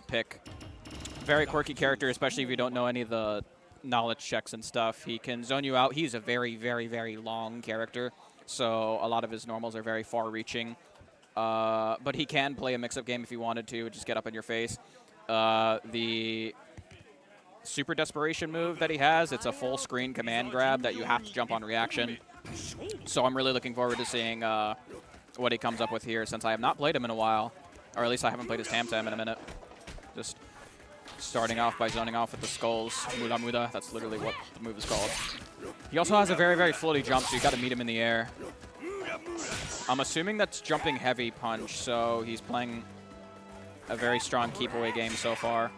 pick. Very quirky character, especially if you don't know any of the knowledge checks and stuff. He can zone you out. He's a very, very, very long character, so a lot of his normals are very far-reaching. But he can play a mix-up game if he wanted to, just get up in your face. The super desperation move that he has, it's a full-screen command grab that you have to jump on reaction. So I'm really looking forward to seeing what he comes up with here, since I have not played him in a while, or at least I haven't played his Tam Tam in a minute. Just starting off by zoning off with the skulls. Muda Muda, that's literally what the move is called. He also has a very, very floaty jump, so you got to meet him in the air. I'm assuming that's jumping heavy punch, so he's playing a very strong keep away game so far.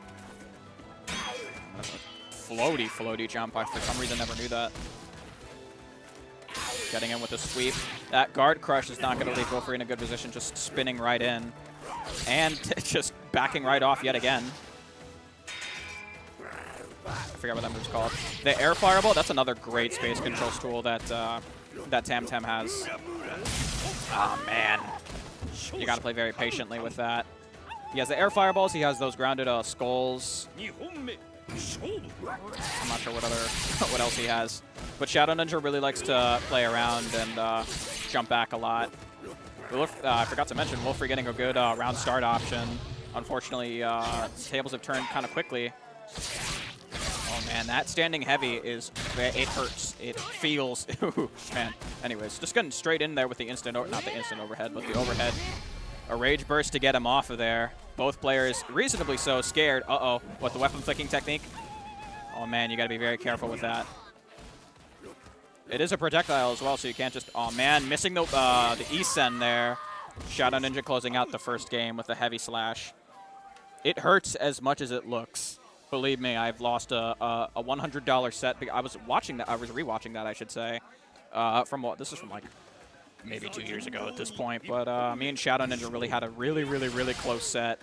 That's a floaty jump. I, for some reason, never knew that. Getting in with a sweep. That guard crush is not going to leave Wilfrey in a good position, just spinning right in. And just backing right off yet again. I forgot what that move's called. The air fireball, that's another great space controls tool that that Tam Tam has. Oh, man. You got to play very patiently with that. He has the air fireballs. He has those grounded skulls. I'm not sure what else he has. But Shadow Ninja really likes to play around and jump back a lot. I forgot to mention Wilfrey getting a good round start option. Unfortunately, tables have turned kind of quickly. Oh, man, that standing heavy is, it hurts. It feels, ooh, man. Anyways, just getting straight in there with the instant, not the instant overhead, but the overhead. A rage burst to get him off of there. Both players reasonably so scared. Uh-oh, what, the weapon flicking technique? Oh, man, you got to be very careful with that. It is a projectile as well, so you can't just, oh, man, missing the E-Send there. Shadow Ninja closing out the first game with a heavy slash. It hurts as much as it looks. Believe me, I've lost a $100 set. I was watching that. I was rewatching that, I should say. From what? This is from like maybe 2 years ago at this point. But me and Shadow Ninja really had a really close set.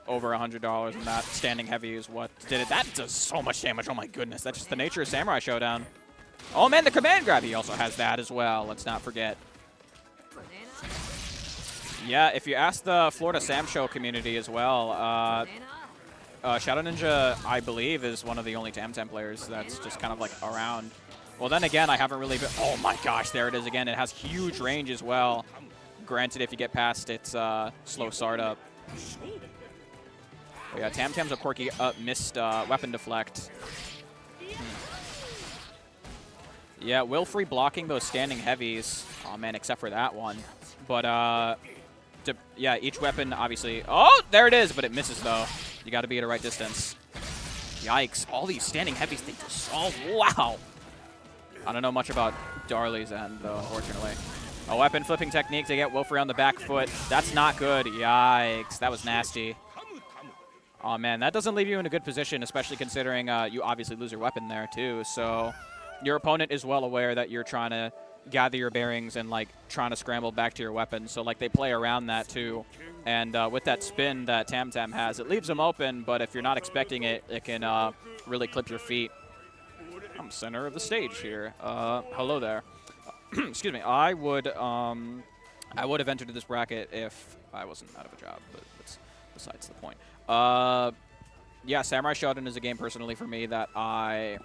Over $100, and that standing heavy is what did it. That does so much damage. Oh my goodness, that's just the nature of Samurai Shodown. Oh man, the command grab. He also has that as well. Let's not forget. Yeah, if you ask the Florida Sam Show community as well, Shadow Ninja, I believe, is one of the only Tam Tam players that's just kind of like around. Well, then again, I haven't really been. Oh my gosh, there it is again. It has huge range as well. Granted, if you get past its slow startup. But yeah, Tam Tam's a quirky missed weapon deflect. Yeah, Wilfrey blocking those standing heavies. Oh man, except for that one. But yeah, each weapon obviously. Oh, there it is, but it misses though. You got to be at the right distance. Yikes! All these standing heavies, they just. Oh wow! I don't know much about Darley's end though, unfortunately. A weapon flipping technique to get Wilfrey on the back foot. That's not good. Yikes! That was nasty. Oh man, that doesn't leave you in a good position, especially considering you obviously lose your weapon there too. So your opponent is well aware that you're trying to gather your bearings and like trying to scramble back to your weapon. So like they play around that too. And with that spin that Tam Tam has, it leaves them open. But if you're not expecting it, it can really clip your feet. I'm center of the stage here. Hello there. Excuse me. I would have entered this bracket if I wasn't out of a job, but that's besides the point. Yeah, Samurai Shodown is a game personally for me that I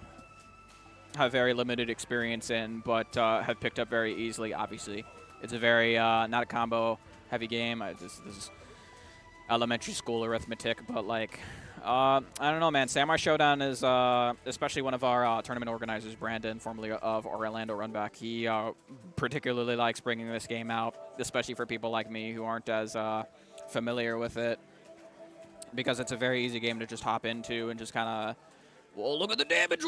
have very limited experience in, but have picked up very easily, obviously. It's a very, not a combo-heavy game. This is elementary school arithmetic, but, like, I don't know, man. Samurai Shodown is, especially one of our tournament organizers, Brandon, formerly of Orlando Runback. He particularly likes bringing this game out, especially for people like me who aren't as familiar with it, because it's a very easy game to just hop into and just kind of, well, look at the damage.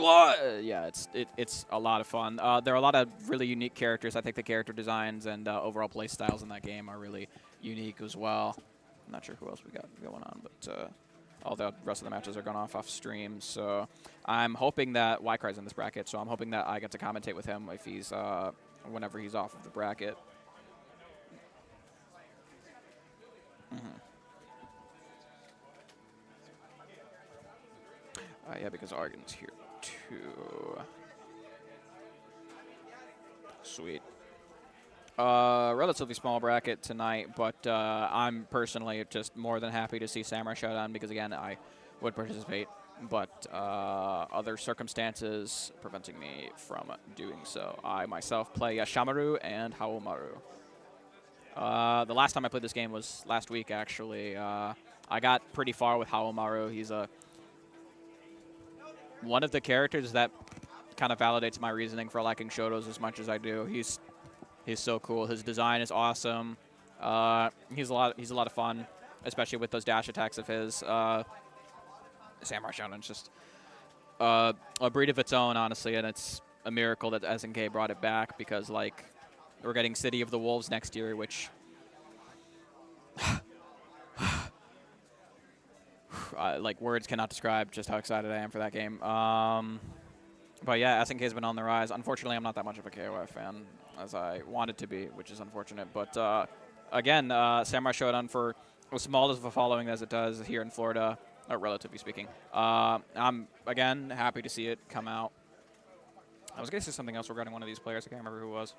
Yeah, it's a lot of fun. There are a lot of really unique characters. I think the character designs and overall play styles in that game are really unique as well. I'm not sure who else we got going on, but all the rest of the matches are going off stream. So I'm hoping that Ycry's in this bracket, so I'm hoping that I get to commentate with him if he's whenever he's off of the bracket. Yeah, because Argon's here too. Sweet. Relatively small bracket tonight, but I'm personally just more than happy to see Samurai Shodown because, again, I would participate, but other circumstances preventing me from doing so. I myself play Shamaru and Haomaru. The last time I played this game was last week, actually. I got pretty far with Haomaru. He's one of the characters that kind of validates my reasoning for liking Shotos as much as I do. He's so cool. His design is awesome. He's a lot of fun, especially with those dash attacks of his. Samurai Shodown's just a breed of its own, honestly, and it's a miracle that SNK brought it back because, like, we're getting City of the Wolves next year, which like words cannot describe just how excited I am for that game. But yeah, SNK has been on the rise. Unfortunately, I'm not that much of a KOF fan as I wanted to be, which is unfortunate. But again, Samurai Shodown, for as small as of a following as it does here in Florida, relatively speaking, I'm, again, happy to see it come out. I was going to say something else regarding one of these players. I can't remember who it was.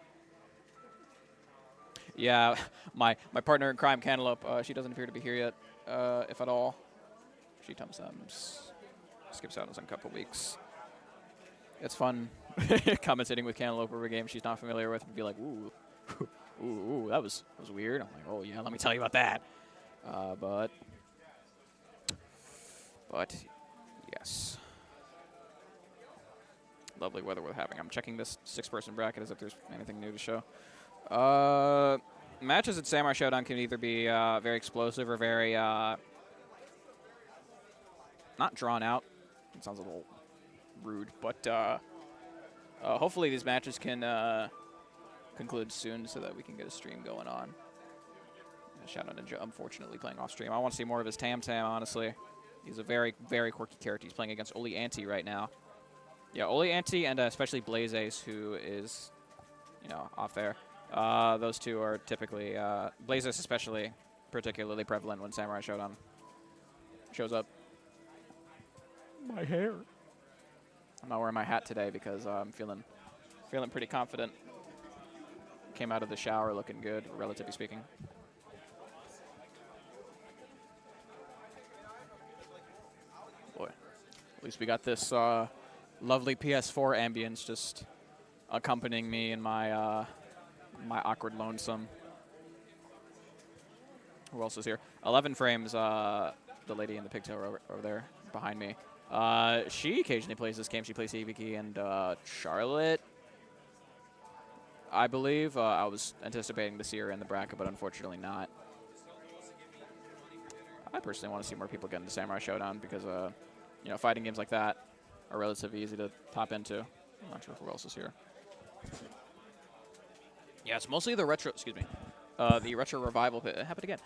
Yeah, my partner in crime, Cantaloupe, she doesn't appear to be here yet, if at all. She skips out in a couple weeks. It's fun commentating with Cantaloupe over a game she's not familiar with and be like, ooh, ooh, that was weird. I'm like, oh yeah, let me tell you about that. But yes. Lovely weather we're having. I'm checking this 6-person bracket as if there's anything new to show. Matches at Samurai Shodown can either be very explosive or very not drawn out. It sounds a little rude, but hopefully these matches can conclude soon so that we can get a stream going on. Shadow Ninja, unfortunately, playing off stream. I want to see more of his Tam Tam, honestly. He's a very, very quirky character. He's playing against Oli Anti right now. Yeah, Oli Anti and especially Blaze Ace, who is, off there. Those two are typically, Blaze Ace especially, particularly prevalent when Samurai Shodown shows up. My hair. I'm not wearing my hat today because I'm feeling pretty confident. Came out of the shower looking good, relatively speaking. Boy, at least we got this lovely PS4 ambience just accompanying me in my my awkward lonesome. Who else is here? 11 frames. The lady in the pigtail over there behind me. She occasionally plays this game. She plays Hibiki and Charlotte, I believe. I was anticipating to see her in the bracket, but unfortunately not. I personally want to see more people get into Samurai Shodown because, fighting games like that are relatively easy to top into. I'm not sure who else is here. Yeah, it's mostly the retro. Excuse me, the retro revival. It happened again.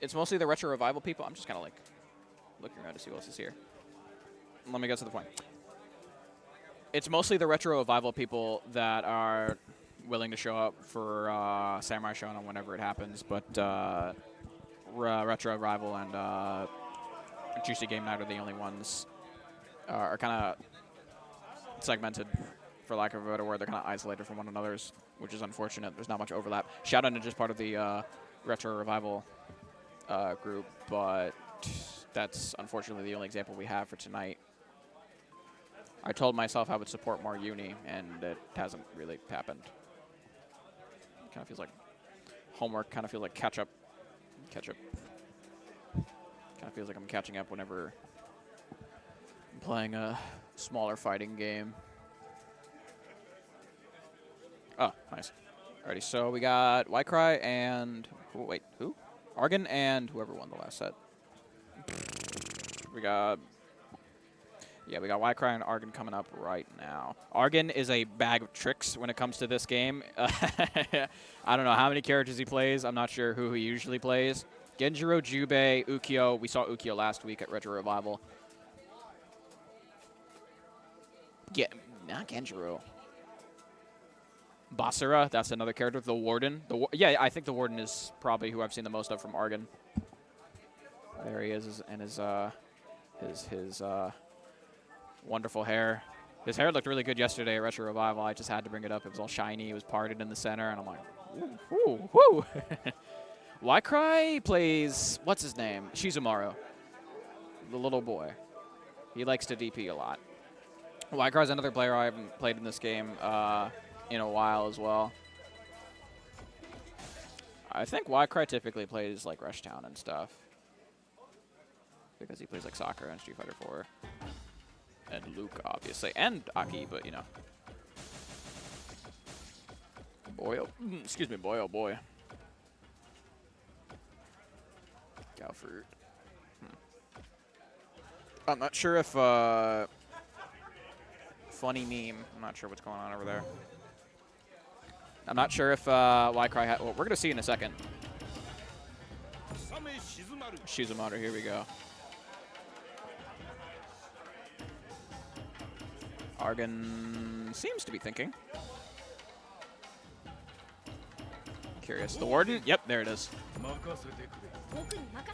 It's mostly the retro revival people. I'm just kind of like looking around to see who else is here. Let me get to the point. It's mostly the retro revival people that are willing to show up for Samurai Shodown whenever it happens, but retro revival and Juicy Game Night are the only ones are kind of segmented, for lack of a better word. They're kind of isolated from one another's, which is unfortunate. There's not much overlap. Shodown is just part of the retro revival group, but that's unfortunately the only example we have for tonight. I told myself I would support more uni, and it hasn't really happened. It kind of feels like homework, kind of feels like catch-up. Kind of feels like I'm catching up whenever I'm playing a smaller fighting game. Oh, nice. Alrighty, so we got Wycry and... wait, who? Argon and whoever won the last set. We got Wycry and Argon coming up right now. Argon is a bag of tricks when it comes to this game. I don't know how many characters he plays. I'm not sure who he usually plays. Genjiro, Jubei, Ukyo. We saw Ukyo last week at Retro Revival. Yeah, not Genjiro. Basara, that's another character. The Warden. Yeah, I think the Warden is probably who I've seen the most of from Argon. There he is, and his wonderful hair. His hair looked really good yesterday at Retro Revival. I just had to bring it up. It was all shiny. It was parted in the center, and I'm like, Ooh, woo. Cry plays, what's his name? Shizumaru, the little boy. He likes to DP a lot. Cry's another player I haven't played in this game in a while as well. I think Cry typically plays like Rushtown and stuff because he plays like Sakura and Street Fighter 4 and Luke, obviously, and Aki, but you know. Boy, oh, excuse me, boy, oh boy. Galford. I'm not sure if funny meme. I'm not sure what's going on over there. I'm not sure if Cry had. Well, we're gonna see in a second. Shizumaru, here we go. Argon seems to be thinking. Curious. The Warden? Yep, there it is.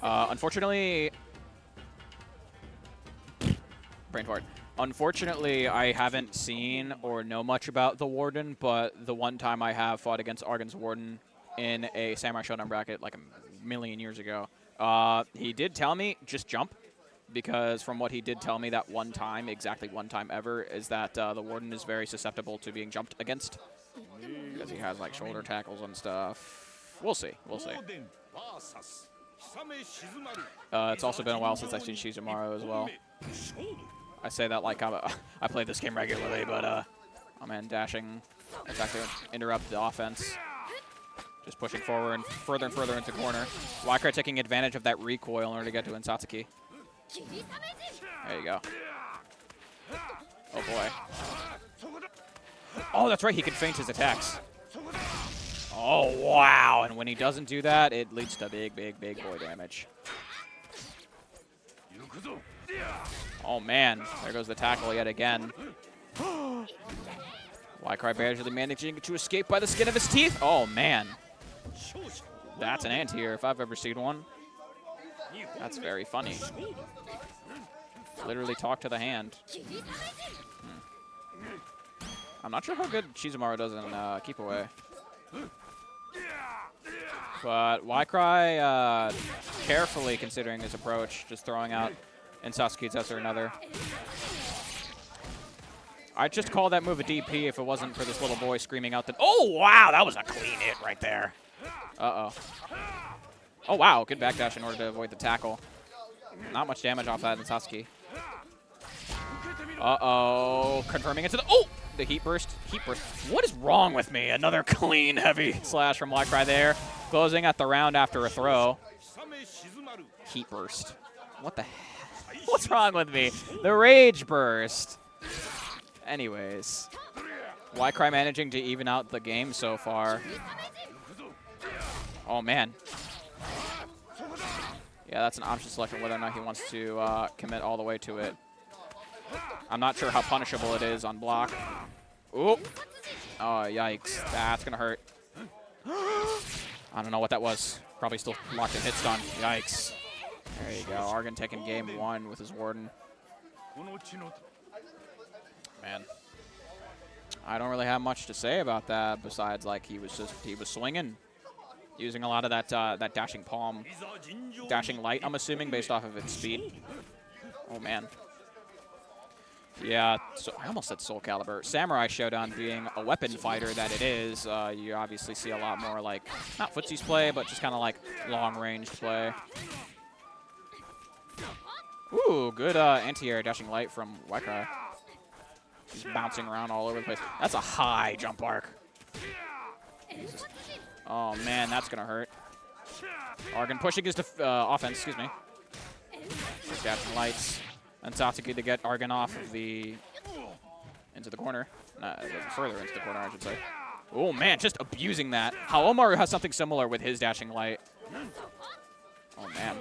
Unfortunately, brain fart. Unfortunately, I haven't seen or know much about the Warden, but the one time I have fought against Argon's Warden in a Samurai Shodown bracket like a million years ago, he did tell me, just jump, because from what he did tell me that one time, exactly one time ever, is that the Warden is very susceptible to being jumped against because he has like shoulder tackles and stuff. We'll see. We'll see. It's also been a while since I've seen Shizumaru as well. I say that like I play this game regularly, but oh man, dashing attack to interrupt the offense. Just pushing forward and further into corner. Cry taking advantage of that recoil in order to get to Insatsuki. There you go. Oh boy. Oh, that's right, he can feint his attacks. Oh, wow. And when he doesn't do that, it leads to big boy damage. Oh, man. There goes the tackle yet again. Cry barely managing to escape by the skin of his teeth. Oh, man. That's an anti-air if I've ever seen one. That's very funny. Literally talk to the hand. I'm not sure how good Shizumaru does in keep away. But Cry, carefully considering his approach, just throwing out Insatsuki's S or another. I'd just call that move a DP if it wasn't for this little boy screaming out that. Oh, wow, that was a clean hit right there. Uh-oh. Oh, wow, good backdash in order to avoid the tackle. Not much damage off that Insatsuki. Uh-oh, confirming it to the. Oh! The heat burst. Heat burst. What is wrong with me? Another clean, heavy slash from Cry there. Closing at the round after a throw. Heat burst. What the heck? What's wrong with me? The rage burst. Anyways. Cry managing to even out the game so far. Oh, man. Yeah, that's an option selection whether or not he wants to commit all the way to it. I'm not sure how punishable it is on block. Oop. Oh, yikes. That's going to hurt. I don't know what that was. Probably still locked in hit stun. Yikes. There you go. Argon taking game 1 with his Warden. Man. I don't really have much to say about that besides, like, he was swinging. Using a lot of that that dashing palm. Dashing light, I'm assuming, based off of its speed. Oh, man. Yeah, so I almost said Soul Calibur. Samurai Shodown being a weapon fighter that it is, you obviously see a lot more like, not footsies play, but just kind of like long-range play. Ooh, good anti-air dashing light from Cry. He's bouncing around all over the place. That's a high jump arc. Jesus. Oh, man, that's going to hurt. Argon pushing his offense, excuse me. Dashing lights. And Satsuki to get Argon off of the into the corner, further into the corner, I should say. Oh man, just abusing that. Haomaru has something similar with his dashing light. Oh man,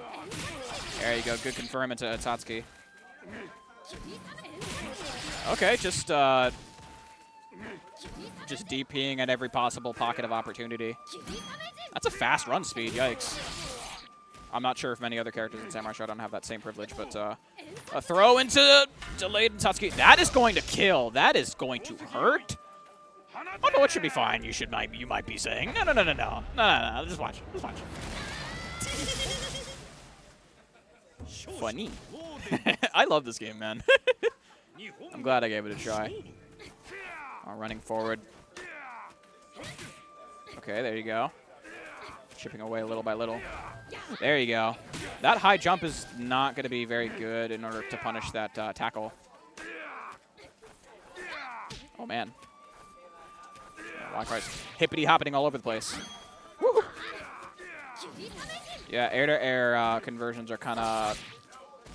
there you go. Good confirm into Satsuki. Okay, just DPing at every possible pocket of opportunity. That's a fast run speed. Yikes. I'm not sure if many other characters in Samurai Shodown have that same privilege, but a throw into delayed Satsuki. That is going to kill. That is going to hurt. Oh no, it should be fine. You might be saying. No. Just watch. Funny. I love this game, man. I'm glad I gave it a try. Running forward. Okay, there you go. Chipping away little by little. There you go. That high jump is not going to be very good in order to punish that tackle. Oh, man. Y-Cry's hippity-hoppeting all over the place. Woo! Yeah, air-to-air conversions are kind of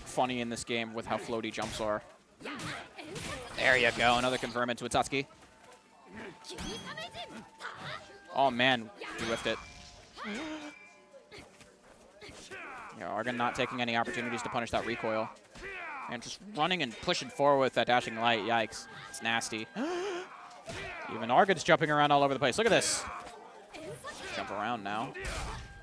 funny in this game with how floaty jumps are. There you go. Another confirm to Satsuki. Oh, man. He whiffed it. Yeah, Argon not taking any opportunities to punish that recoil. And just running and pushing forward with that dashing light. Yikes. It's nasty. Even Argon's jumping around all over the place. Look at this. Jump around now.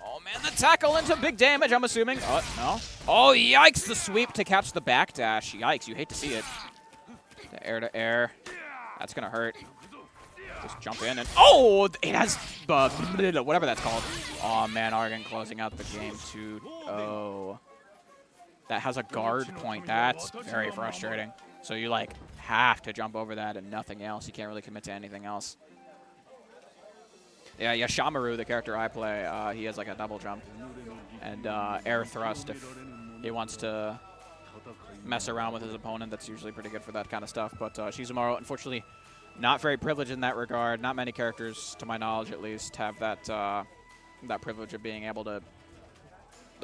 Oh, man, the tackle into big damage, I'm assuming. Oh, no. Oh, yikes, the sweep to catch the backdash. Yikes, you hate to see it. The air-to-air. That's going to hurt. Just jump in and... Oh, it has... whatever that's called. Oh, man, Argon closing out the game 2-0. That has a guard point. That's very frustrating. So you, like, have to jump over that and nothing else. You can't really commit to anything else. Yeah, Yashamaru, the character I play, he has, like, a double jump. And air thrust if he wants to mess around with his opponent. That's usually pretty good for that kind of stuff. But Shizumaru, unfortunately, not very privileged in that regard. Not many characters, to my knowledge at least, have that that privilege of being able to...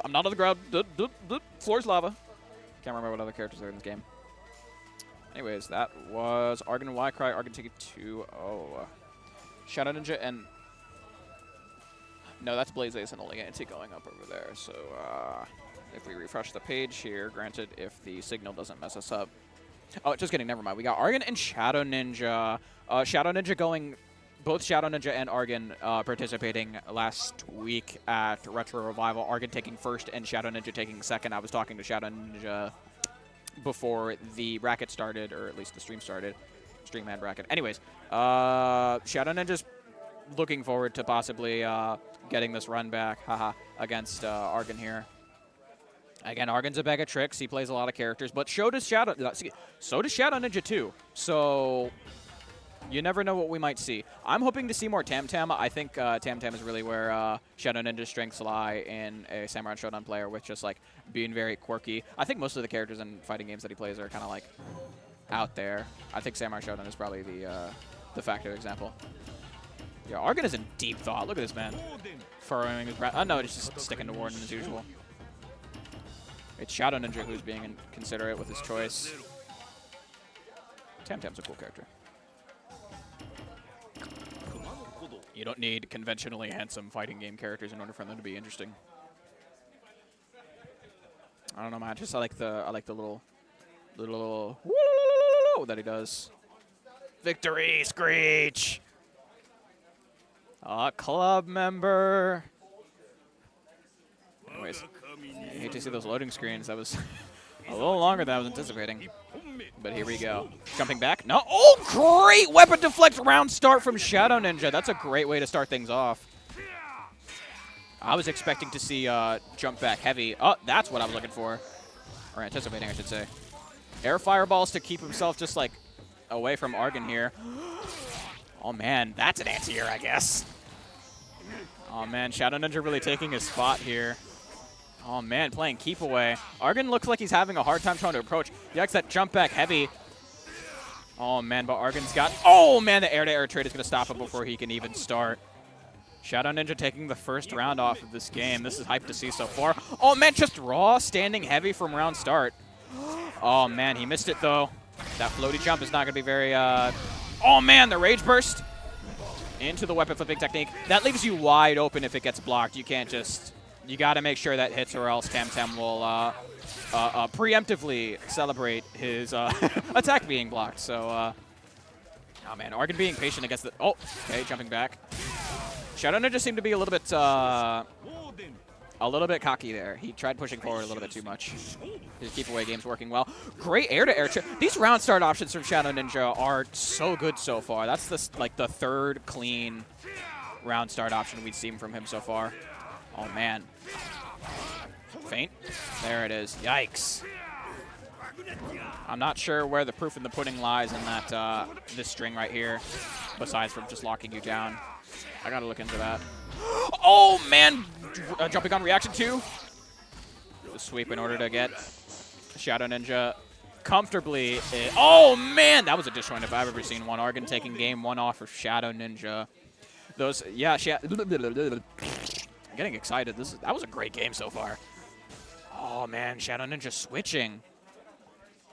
I'm not on the ground. Floor's lava. Can't remember what other characters are in this game. Anyways, that was Argon and Y-Cry. Argon taking 2-0. Shadow Ninja and... No, that's Blaze Ace and Oleganty going up over there. So if we refresh the page here, granted, if the signal doesn't mess us up. Oh, just kidding. Never mind. We got Argon and Shadow Ninja. Shadow Ninja going... Both Shadow Ninja and Argon participating last week at Retro Revival. Argon taking first and Shadow Ninja taking second. I was talking to Shadow Ninja before the bracket started, or at least the stream started. Stream and bracket. Anyways, Shadow Ninja's looking forward to possibly getting this run back against Argon here. Again, Argon's a bag of tricks. He plays a lot of characters, but so does Shadow Ninja too. So... You never know what we might see. I'm hoping to see more Tam Tam. I think Tam Tam is really where Shadow Ninja's strengths lie in a Samurai Shodown player, with just like being very quirky. I think most of the characters in fighting games that he plays are kind of like out there. I think Samurai Shodown is probably the de facto example. Yeah, Argon is in deep thought. Look at this man. Furrowing his breath. Oh no, he's just sticking to Warden as usual. It's Shadow Ninja who's being inconsiderate with his choice. Tam Tam's a cool character. You don't need conventionally handsome fighting game characters in order for them to be interesting. I don't know, man. Just I like the little woo that he does. Victory screech. Club member. Anyways, I hate to see those loading screens. That was a little longer than I was anticipating. But here we go. Jumping back. No. Oh, great weapon deflect round start from Shadow Ninja. That's a great way to start things off. I was expecting to see jump back heavy. Oh, that's what I was looking for. Or anticipating, I should say. Air fireballs to keep himself just, like, away from Argon here. Oh, man. That's an anti-air, I guess. Oh, man. Shadow Ninja really taking his spot here. Oh, man, playing keep away. Argon looks like he's having a hard time trying to approach. Yikes, that jump back heavy. Oh, man, but Argon's got... Oh, man, the air-to-air trade is going to stop him before he can even start. Shadow Ninja taking the first round off of this game. This is hype to see so far. Oh, man, just raw standing heavy from round start. Oh, man, he missed it, though. That floaty jump is not going to be very... Oh, man, the Rage Burst into the weapon flipping technique. That leaves you wide open if it gets blocked. You can't just... You got to make sure that hits, or else Tam Tam will preemptively celebrate his attack being blocked. So, oh man, Argon being patient against the... Oh, okay, jumping back. Shadow Ninja seemed to be a little bit A little bit cocky there. He tried pushing forward a little bit too much. His keep away game's working well. Great air-to-air. These round start options from Shadow Ninja are so good so far. That's the third clean round start option we've seen from him so far. Oh, man. Feint. There it is. Yikes. I'm not sure where the proof in the pudding lies in that this string right here, besides from just locking you down. I got to look into that. Oh, man. Jumping on reaction 2. The sweep in order to get Shadow Ninja comfortably. Oh, man. That was a disjoint if I've ever seen one. Argon taking game 1 off of Shadow Ninja. Those, yeah, I'm getting excited. That was a great game so far. Oh, man. Shadow Ninja switching.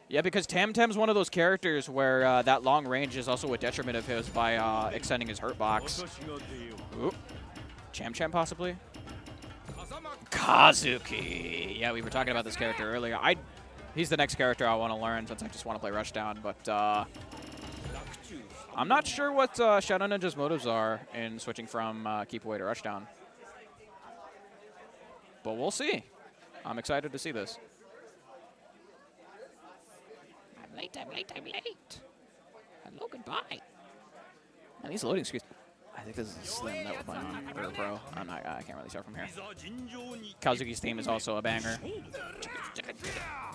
Yeah, because Temtem's one of those characters where that long range is also a detriment of his by extending his hurt box. Ooh. Cham possibly? Kazuki. Yeah, we were talking about this character earlier. He's the next character I want to learn since I just want to play Rushdown, but I'm not sure what Shadow Ninja's motives are in switching from Keep Away to Rushdown. But we'll see. I'm excited to see this. I'm late. Hello, goodbye. And these loading screens. I think this is a Slim that we're playing on, or Pro. I can't really tell from here. Kazuki's theme is also a banger.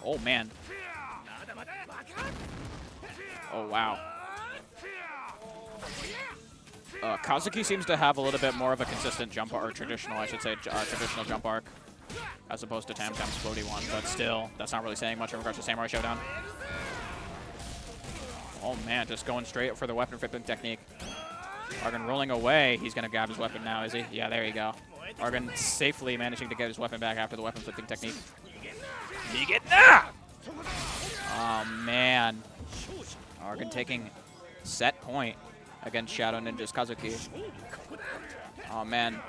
Oh, man. Oh, wow. Kazuki seems to have a little bit more of a consistent jump arc, or traditional, I should say, traditional jump arc, as opposed to Temtem's floaty one. But still, that's not really saying much in regards to Samurai Shodown. Oh, man, just going straight for the weapon flipping technique. Argon rolling away. He's going to grab his weapon now, is he? Yeah, there you go. Argon safely managing to get his weapon back after the weapon flipping technique. Oh, man. Argon taking set point against Shadow Ninja's Kazuki. Oh, man.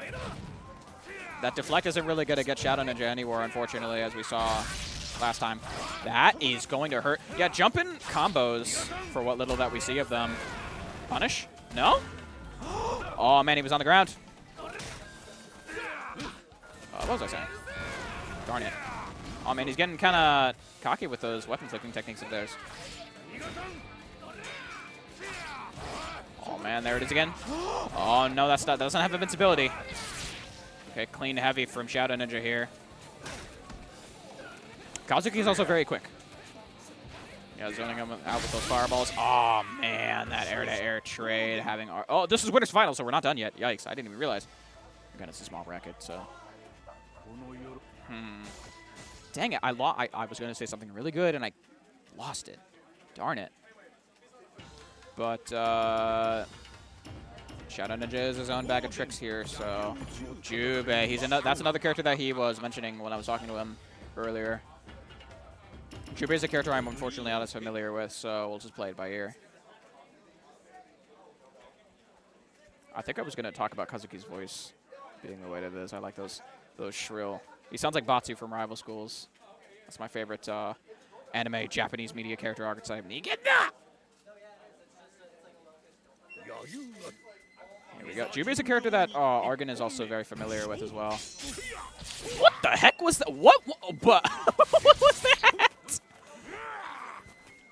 That deflect isn't really going to get Shadow Ninja anywhere, unfortunately, as we saw last time. That is going to hurt. Yeah, jumping combos, for what little that we see of them. Punish? No? Oh, man, he was on the ground. What was I saying? Darn it. Oh, man, he's getting kind of cocky with those weapon flipping techniques of theirs. Oh, man, there it is again. Oh, no, that doesn't have invincibility. Okay, clean heavy from Shadow Ninja here. Kazuki is also very quick. Yeah, zoning him out with those fireballs. Oh, man, that air-to-air trade having... Oh, this is Winners Final, so we're not done yet. Yikes, I didn't even realize. Again, it's a small bracket, so... Dang it, I was going to say something really good, and I lost it. Darn it. But, Shadow Ninja is his own bag of tricks here, so... Jubei, that's another character that he was mentioning when I was talking to him earlier. Jubei is a character I'm unfortunately not as familiar with, so we'll just play it by ear. I think I was going to talk about Kazuki's voice being the way it is. I like those shrill. He sounds like Batsu from Rival Schools. That's my favorite anime Japanese media character archetype. Here we go. Jubei's a character that Argon is also very familiar with as well. What the heck was that? What was that?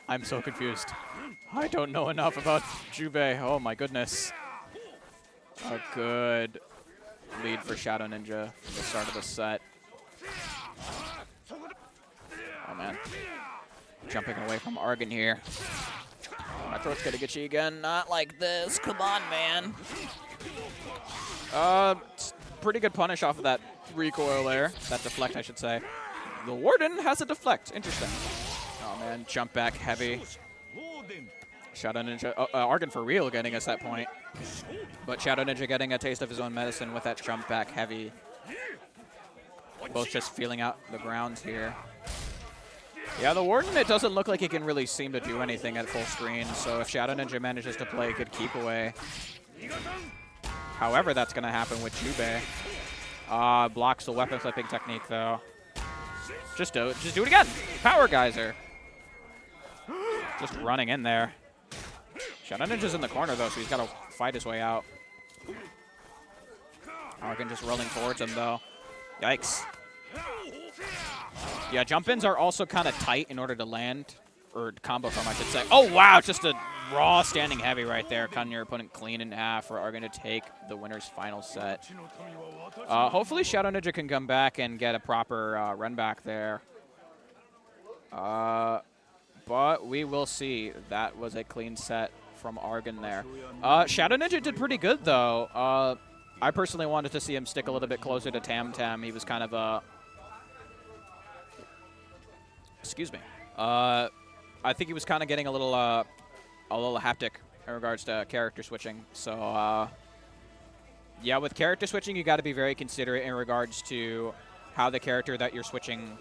I'm so confused. I don't know enough about Jubei. Oh my goodness. A good lead for Shadow Ninja from the start of the set. Oh man. Jumping away from Argon here. My throat's gonna get you again. Not like this. Come on, man. Pretty good punish off of that recoil there. That deflect, I should say. The Warden has a deflect. Interesting. Oh, man. Jump back heavy. Shadow Ninja. Argon for real getting us that point. But Shadow Ninja getting a taste of his own medicine with that jump back heavy. Both just feeling out the ground here. Yeah, the Warden, it doesn't look like he can really seem to do anything at full screen. So if Shadow Ninja manages to play a good keep away. However, that's going to happen with Jubei. Blocks the weapon flipping technique, though. Just do it again. Power Geyser. Just running in there. Shadow Ninja's in the corner, though, so he's got to fight his way out. Argon just rolling towards him, though. Yikes. Yeah, jump-ins are also kind of tight in order to land, or combo from, I should say. Oh, wow, just a raw standing heavy right there. Cutting your opponent clean in half. Are going to take the winner's final set. Hopefully Shadow Ninja can come back and get a proper run back there. But we will see. That was a clean set from Argon there. Shadow Ninja did pretty good, though. I personally wanted to see him stick a little bit closer to Tam Tam. He was kind of a... Excuse me. I think he was kind of getting a little haptic in regards to character switching. So, yeah, with character switching, you got to be very considerate in regards to how the character that you're switching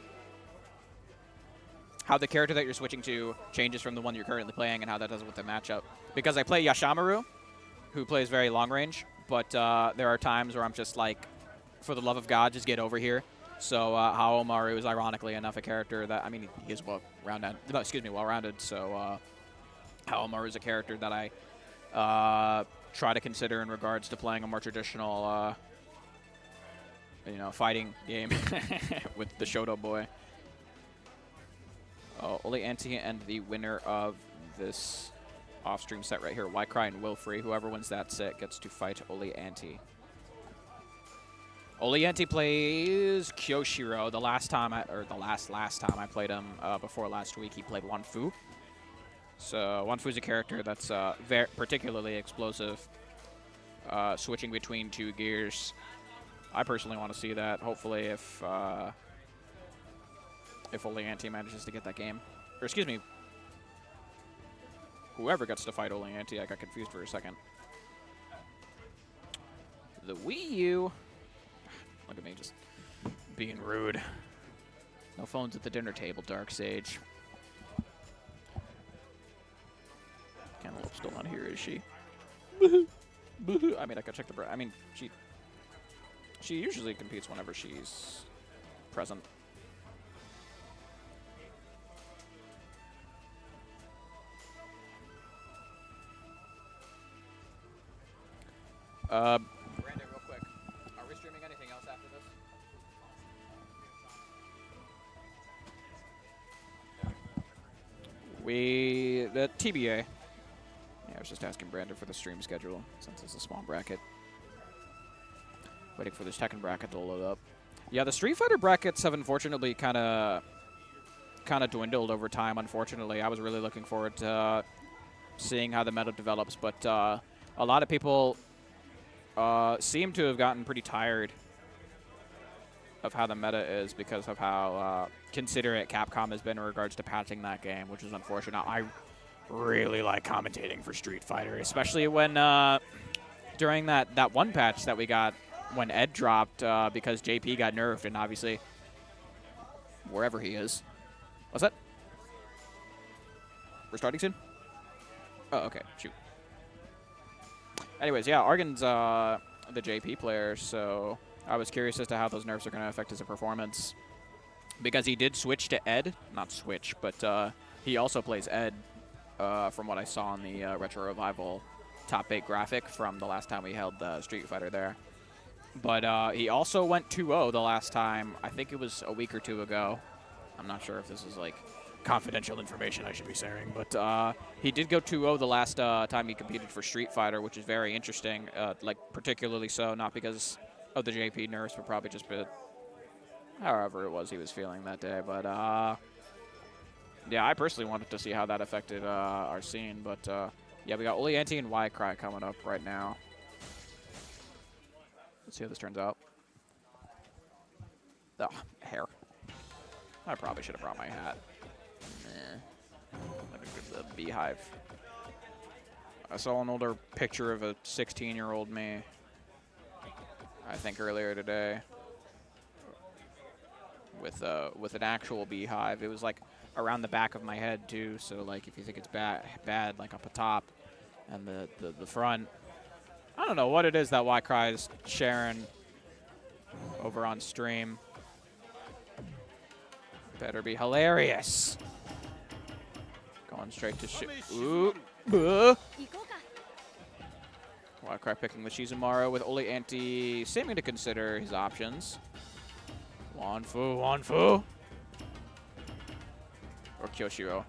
to changes from the one you're currently playing and how that does with the matchup. Because I play Yashamaru, who plays very long range, but there are times where I'm just like, for the love of God, just get over here. So Haomaru is ironically enough a character that, I mean, he is well-rounded. So Haomaru is a character that I try to consider in regards to playing a more traditional, fighting game with the Shodown boy. Oli Anti and the winner of this off-stream set right here, Ycry and Wilfrey. Whoever wins that set gets to fight Oli Anti. Oli Anti plays Kyoshiro. The last time the last time I played him before last week, he played Wanfu. So Wanfu's a character that's very particularly explosive, switching between two gears. I personally want to see that. Hopefully, if Oli Anti manages to get that game, or excuse me, whoever gets to fight Oli Anti, I got confused for a second. The Wii U. Look at me just being rude. No phones at the dinner table, Dark Sage. Cantaloupe's still not here, is she? Boo-hoo. I mean, I could check the... I mean, she usually competes whenever she's present. Brandon, real quick. Are we streaming anything else after this? The TBA. Yeah, I was just asking Brandon for the stream schedule since it's a small bracket. Waiting for this Tekken bracket to load up. Yeah, the Street Fighter brackets have unfortunately kind of dwindled over time. Unfortunately, I was really looking forward to seeing how the meta develops, but a lot of people seem to have gotten pretty tired of how the meta is because of how considerate Capcom has been in regards to patching that game, which is unfortunate. I really like commentating for Street Fighter, especially when during that one patch that we got when Ed dropped because JP got nerfed, and obviously wherever he is. What's that? We're starting soon? Oh, okay. Shoot. Anyways, yeah, Argon's the JP player, so I was curious as to how those nerfs are going to affect his performance. Because he did switch to Ed. Not switch, but he also plays Ed from what I saw on the Retro Revival top 8 graphic from the last time we held the Street Fighter there. But he also went 2-0 the last time. I think it was a week or two ago. I'm not sure if this is like confidential information I should be sharing, but he did go 2-0 the last time he competed for Street Fighter, which is very interesting, like particularly so, not because of the JP nerfs, but probably just however it was he was feeling that day. But yeah, I personally wanted to see how that affected our scene, but yeah, we got Oli Anti and Ycry coming up right now. Let's see how this turns out. Oh, hair. I probably should have brought my hat. Like a beehive. I saw an older picture of a 16-year-old me, I think earlier today, with an actual beehive. It was like around the back of my head too, so like if you think it's bad like up the top and the front. I don't know what it is that Ycry is sharing over on stream. Better be hilarious. Going straight to shoot. Ooh. Ycry picking the Shizumaru with Oli Anti seeming to consider his options. Wanfu. Or Kyoshiro.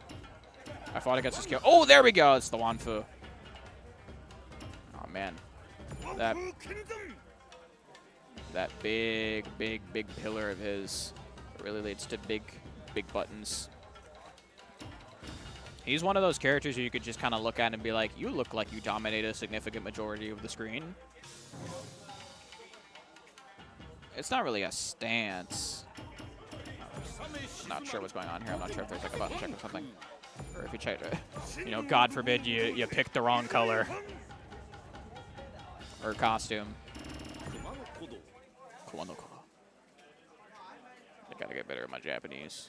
I fought against this Kyo. Oh, there we go. It's the Wanfu. Oh, man. That big pillar of his really leads to big buttons. He's one of those characters you could just kind of look at and be like, you look like you dominate a significant majority of the screen. It's not really a stance. I'm not sure what's going on here. I'm not sure if there's like a button check or something. Or if you check, you know, God forbid you picked the wrong color. Or costume. I gotta get better at my Japanese.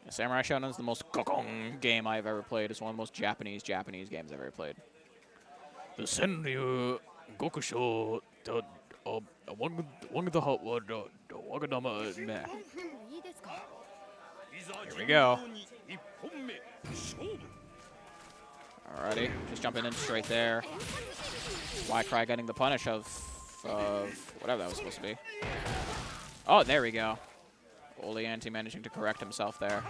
Yeah, Samurai Shodown is the most gokong game I've ever played. It's one of the most Japanese games I've ever played. The Senryu Gokusho Here we go. Alrighty, just jumping in straight there. Y-Cry getting the punish of whatever that was supposed to be. Oh, there we go. Olianti managing to correct himself there.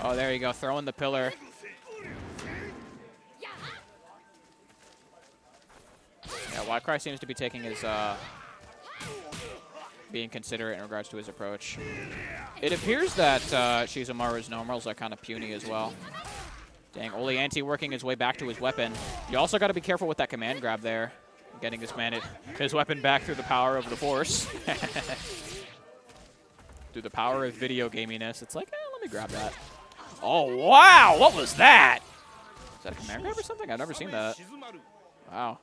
Oh, there you go, throwing the pillar. Yeah, Y-Cry seems to be taking his, being considerate in regards to his approach. It appears that Shizumaru's normals are kind of puny as well. Dang, Olianti working his way back to his weapon. You also got to be careful with that command grab there. Getting his weapon back through the power of the Force. Through the power of video gaminess. It's like, let me grab that. Oh, wow! What was that? Is that a command grab or something? I've never seen that. Wow.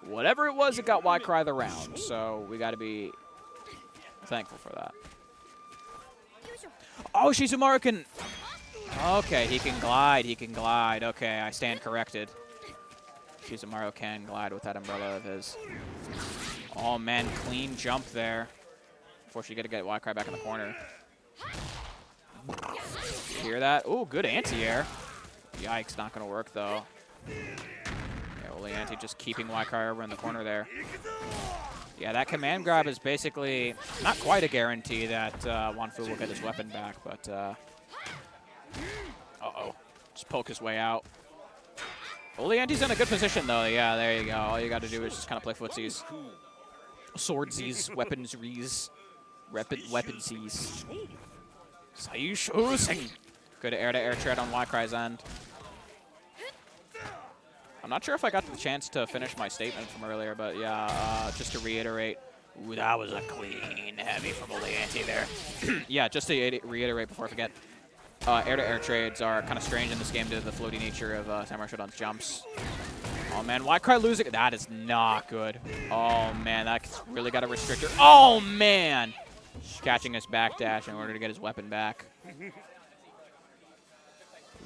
Whatever it was, it got Y-Cry the round. So we got to be thankful for that. Oh, Shizumaru can... Okay, he can glide. He can glide. Okay, I stand corrected. Shizumaru can glide with that umbrella of his. Oh, man, clean jump there. Unfortunately, you got to get Y-Cry back in the corner. You hear that? Oh, good anti-air. Yikes, not going to work, though. Yeah, Olianti just keeping Y-Cry over in the corner there. Yeah, that command grab is basically not quite a guarantee that Wanfu will get his weapon back, but... uh-oh. Just poke his way out. Olianti's in a good position, though. Yeah, there you go. All you got to do is just kind of play footsies. Swordsies, weaponsries, weaponsies. Saiyushousing. Good air-to-air tread on Y-Cry's end. I'm not sure if I got the chance to finish my statement from earlier, but yeah, just to reiterate. Ooh, that was a clean heavy from Olianti there. Yeah, just to reiterate before I forget. Air-to-air trades are kind of strange in this game due to the floaty nature of Samurai Shodown's jumps. Oh, man. Y-Cry losing. That is not good. Oh, man. That's really got a restrictor. Oh, man. Catching his backdash in order to get his weapon back.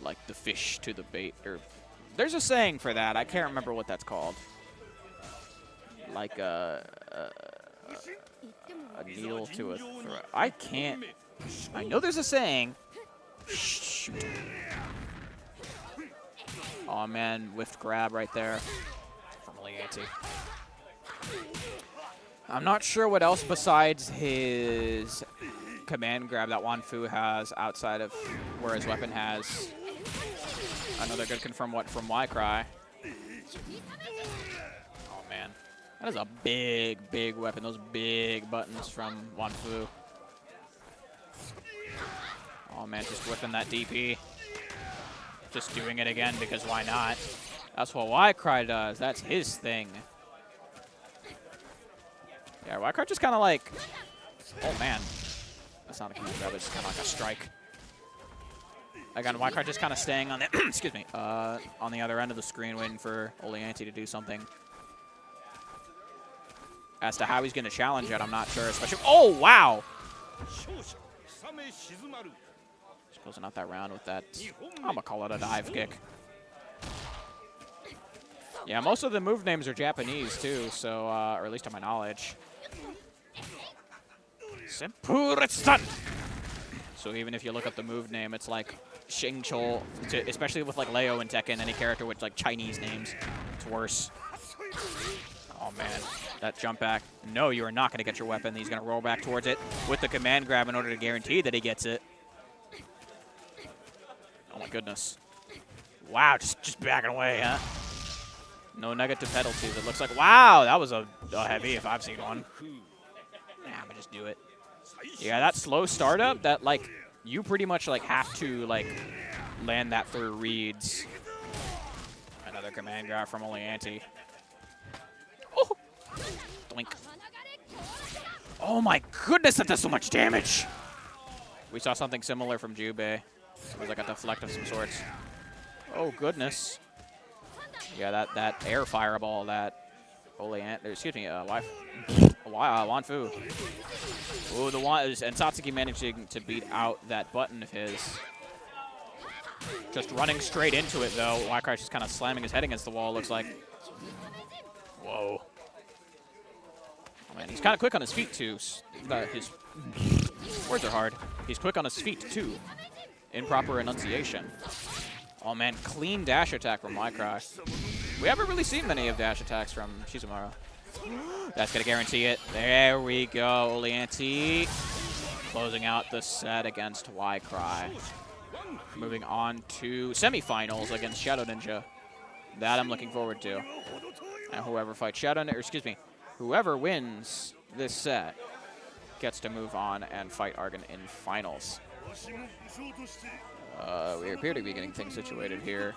Like the fish to the bait. Or there's a saying for that. I can't remember what that's called. Like a needle to a throat. I can't. I know there's a saying. Shoot. Oh, man, whiffed grab right there from Olianti. I'm not sure what else besides his command grab that Wanfu has outside of where his weapon has another good confirm what from Y-Cry. Oh, man. That is a big weapon. Those big buttons from Wanfu. Oh, man, just whipping that DP. Just doing it again because why not? That's what Y-Cry does. That's his thing. Yeah, Y-Cry just kind of like... Oh, man. That's not a command grab. It's kind of like a strike. Again, Y-Cry just kind of staying on the... excuse me. On the other end of the screen waiting for Olianti to do something. As to how he's going to challenge it, I'm not sure. Especially... Oh, wow! Closing out that round with that, I'm going to call it a dive kick. Yeah, most of the move names are Japanese, too, so, or at least to my knowledge. So even if you look up the move name, it's like Xingqiu, especially with like Leo and Tekken, any character with like Chinese names, it's worse. Oh, man. That jump back. No, you are not going to get your weapon. He's going to roll back towards it with the command grab in order to guarantee that he gets it. Oh, my goodness. Wow, just backing away, huh? No negative penalties. It looks like, wow, that was a heavy if I've seen one. Nah, I'm going to just do it. Yeah, that slow startup, that, like, you pretty much, like, have to, like, land that through reads. Another command grab from Oleanti. Oh! Doink. Oh my goodness, that does so much damage! We saw something similar from Jubei. It was like a deflect of some sorts. Oh goodness. Yeah, that air fireball that Oleanti, excuse me, Wanfu. Ooh, and Satsuki managing to beat out that button of his. Just running straight into it, though. Wildcry's just kind of slamming his head against the wall, looks like. Whoa. Oh, man, he's kind of quick on his feet, too. His words are hard. He's quick on his feet, too. Improper enunciation. Oh, man, clean dash attack from Wildcry. We haven't really seen many of dash attacks from Shizumaro. That's going to guarantee it. There we go, Oleanti. Closing out the set against Wildcry. Moving on to semifinals against Shadow Ninja. That I'm looking forward to. And whoever fights whoever wins this set gets to move on and fight Argon in finals. We appear to be getting things situated here.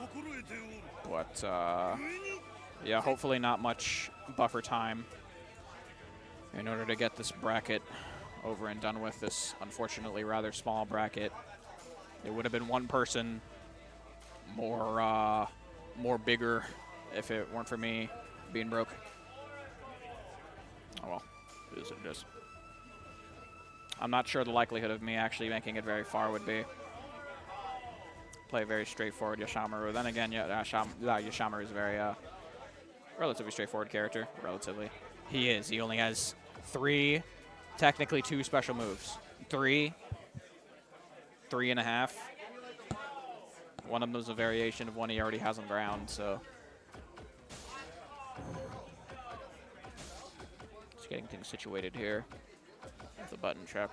But, yeah, hopefully not much buffer time in order to get this bracket over and done with, this unfortunately rather small bracket. It would have been one person more bigger if it weren't for me being broke. Oh well, it is what it is. I'm not sure the likelihood of me actually making it very far would be. Play a very straightforward Yashamaru. Then again, Yashamaru is a very relatively straightforward character. Relatively. He is. He only has 3, technically 2 special moves. 3. 3.5. One of them is a variation of one he already has on ground, so. Just getting things situated here with the button check.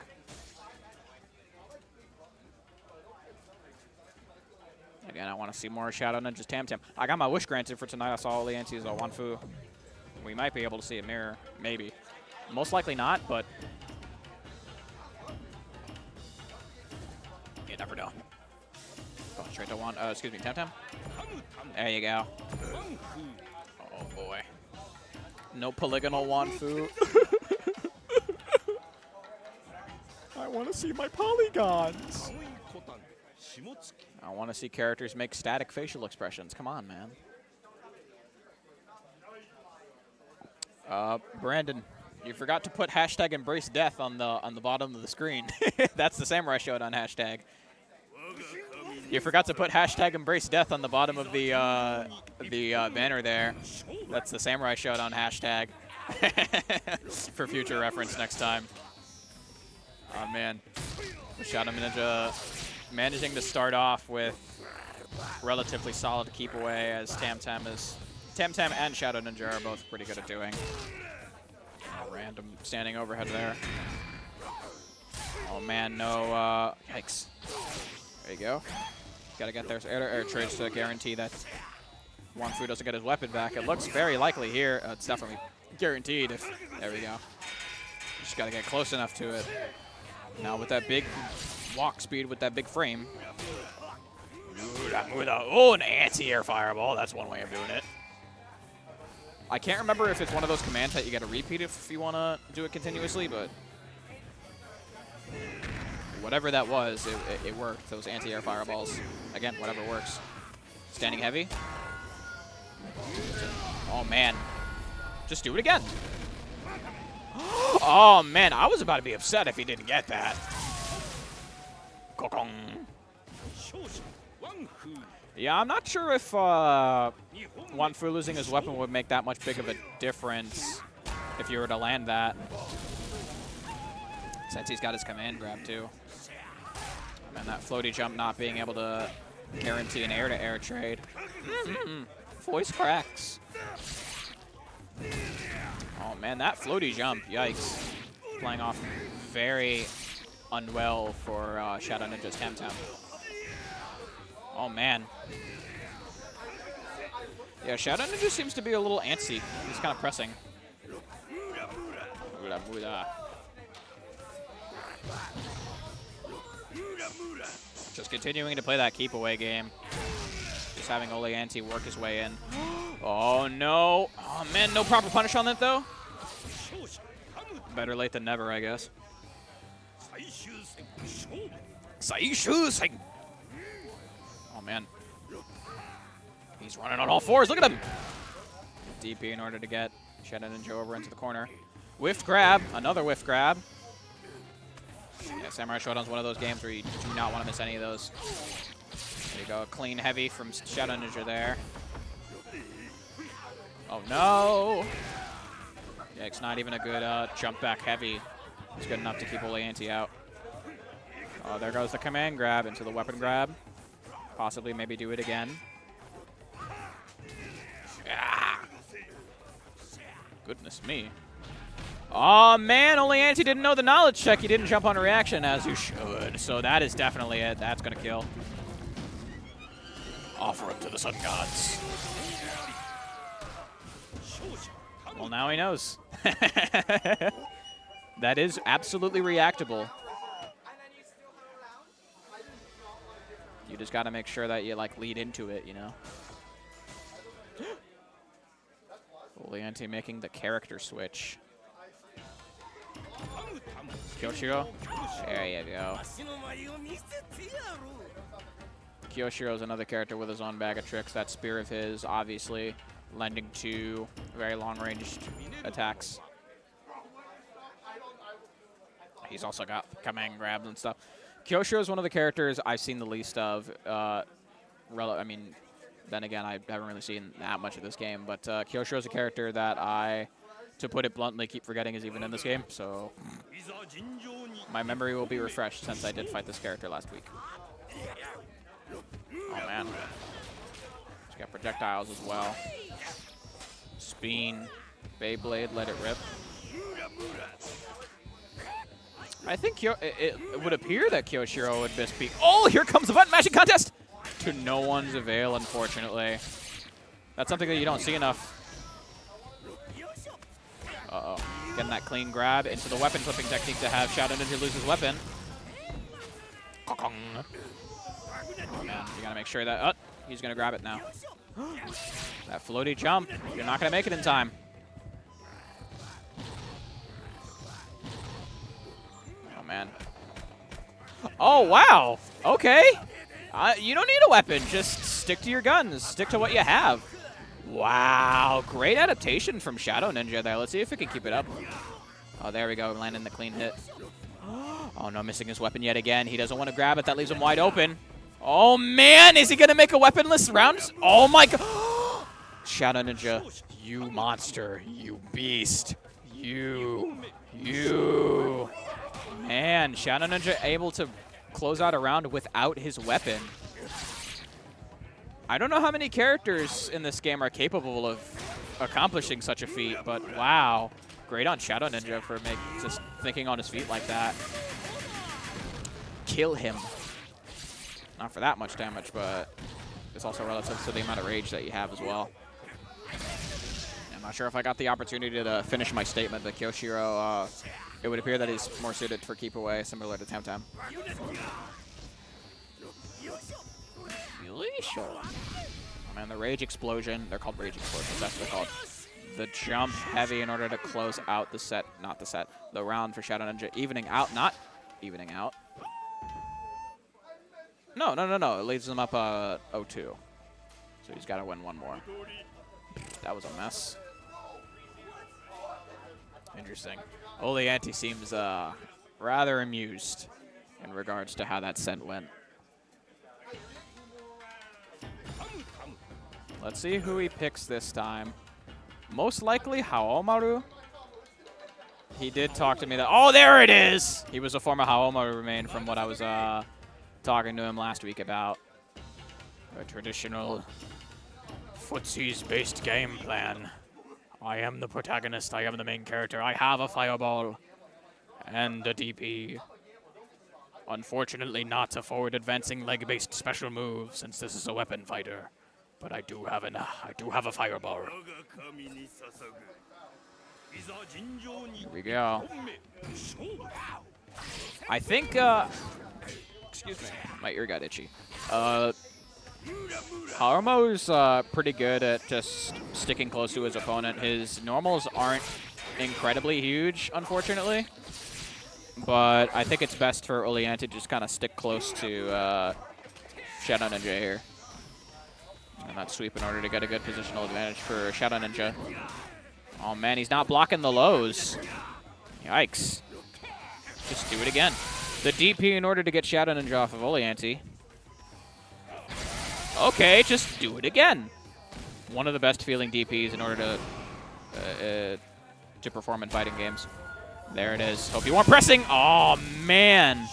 Again, I want to see more Shadow Ninja's Tam Tam. I got my wish granted for tonight. I saw Oleanti's Wanfu. We might be able to see a mirror, maybe. Most likely not, but you never know. Going straight to Tam Tam. There you go. Oh boy. No polygonal Wanfu. I want to see my polygons. I want to see characters make static facial expressions. Come on, man. Brandon, you forgot to put hashtag embrace death on the bottom of the screen. That's the Samurai Shodown hashtag. You forgot to put hashtag embrace death on the bottom of the banner there. That's the Samurai Shodown hashtag. For future reference next time. Oh man. Shadow Ninja managing to start off with relatively solid keep away, as Tam Tam and Shadow Ninja are both pretty good at doing. Random standing overhead there. Oh man, no, yikes. There you go. Gotta get their air trades to guarantee that Wanfu doesn't get his weapon back. It looks very likely here. It's definitely guaranteed if, there we go. Just gotta get close enough to it. Now with that big walk speed, with that big frame. Oh, an anti-air fireball. That's one way of doing it. I can't remember if it's one of those commands that you gotta repeat if you wanna do it continuously, but whatever that was, it worked. Those anti-air fireballs. Again, whatever works. Standing heavy. Oh, man. Just do it again. Oh, man. I was about to be upset if he didn't get that. Yeah, I'm not sure if Wanfu losing his weapon would make that much big of a difference if you were to land that. Since he's got his command grab, too. And that floaty jump not being able to guarantee an air-to-air trade. Voice cracks. Oh, man, that floaty jump. Yikes. Playing off very unwell for Shadow Ninja's Temtem. Oh, man. Yeah, Shodown Ninja seems to be a little antsy. He's kind of pressing. Just continuing to play that keep away game. Just having Ole Anti work his way in. Oh, no. Oh, man, no proper punish on that, though. Better late than never, I guess. Oh, man. He's running on all fours. Look at him. DP in order to get Shadow Ninja over into the corner. Whiffed grab. Another whiff grab. Yeah, Samurai Showdown's one of those games where you do not want to miss any of those. There you go. Clean heavy from Shadow Ninja there. Oh, no. Yeah, it's not even a good jump back heavy. It's good enough to keep Ole Anti out. Oh, there goes the command grab into the weapon grab. Possibly maybe do it again. Goodness me. Oh, man, Ole Anti didn't know the knowledge check. He didn't jump on a reaction, as you should. So that is definitely it. That's going to kill. Offer up to the sun gods. Well, now he knows. That is absolutely reactable. You just got to make sure that you, like, lead into it, you know? Ole Anti making the character switch. Kyoshiro. There you go. Kyoshiro is another character with his own bag of tricks. That spear of his, obviously, lending to very long-ranged attacks. He's also got command grabs and stuff. Kyoshiro is one of the characters I've seen the least of. I mean, then again, I haven't really seen that much of this game. But Kyoshiro is a character that I, to put it bluntly, keep forgetting is even in this game. So my memory will be refreshed since I did fight this character last week. Oh, man. He's got projectiles as well. Speen. Beyblade, let it rip. I think it would appear that Kyoshiro would best be... Oh, here comes the button mashing contest! To no one's avail, unfortunately. That's something that you don't see enough. Uh-oh. Getting that clean grab into the weapon flipping technique to have Shadow Ninja lose his weapon. Oh, man. You gotta make sure that... Oh, he's gonna grab it now. That floaty jump. You're not gonna make it in time. Oh, man. Oh, wow. Okay. You don't need a weapon. Just stick to your guns. Stick to what you have. Wow. Great adaptation from Shadow Ninja there. Let's see if we can keep it up. Oh, there we go. Landing the clean hit. Oh, no. Missing his weapon yet again. He doesn't want to grab it. That leaves him wide open. Oh, man. Is he going to make a weaponless round? Oh, my God. Shadow Ninja. You monster. You beast. You. Man, Shadow Ninja able to close out a round without his weapon. I don't know how many characters in this game are capable of accomplishing such a feat, but wow. Great on Shadow Ninja for just thinking on his feet like that. Kill him. Not for that much damage, but it's also relative to the amount of rage that you have as well. I'm not sure if I got the opportunity to finish my statement, but Kyoshiro, it would appear that he's more suited for keep away, similar to Temtem. Oh, man, the rage explosion. They're called rage explosions. That's what they're called. The jump heavy in order to close out the set. Not the set. The round for Shadow Ninja. Evening out. Not evening out. No. It leads them up 0-2. So he's got to win one more. That was a mess. Interesting. Ole Anti seems rather amused in regards to how that set went. Let's see who he picks this time. Most likely Haomaru. He did talk to me that... Oh, there it is! He was a former Haomaru main from what I was talking to him last week about. A traditional footsies-based game plan. I am the protagonist. I am the main character. I have a fireball and a DP. Unfortunately, not a forward-advancing leg-based special move, since this is a weapon fighter. But I do have a fireball. Here we go. I think, excuse me, my ear got itchy. Harumo's pretty good at just sticking close to his opponent. His normals aren't incredibly huge, unfortunately. But I think it's best for Olean to just kind of stick close to Shadow Ninja here. And that sweep in order to get a good positional advantage for Shadow Ninja. Oh man, he's not blocking the lows. Yikes. Just do it again. The DP in order to get Shadow Ninja off of Oleanti. Okay, just do it again. One of the best feeling DPs in order to perform in fighting games. There it is. Hope you weren't pressing. Oh, man.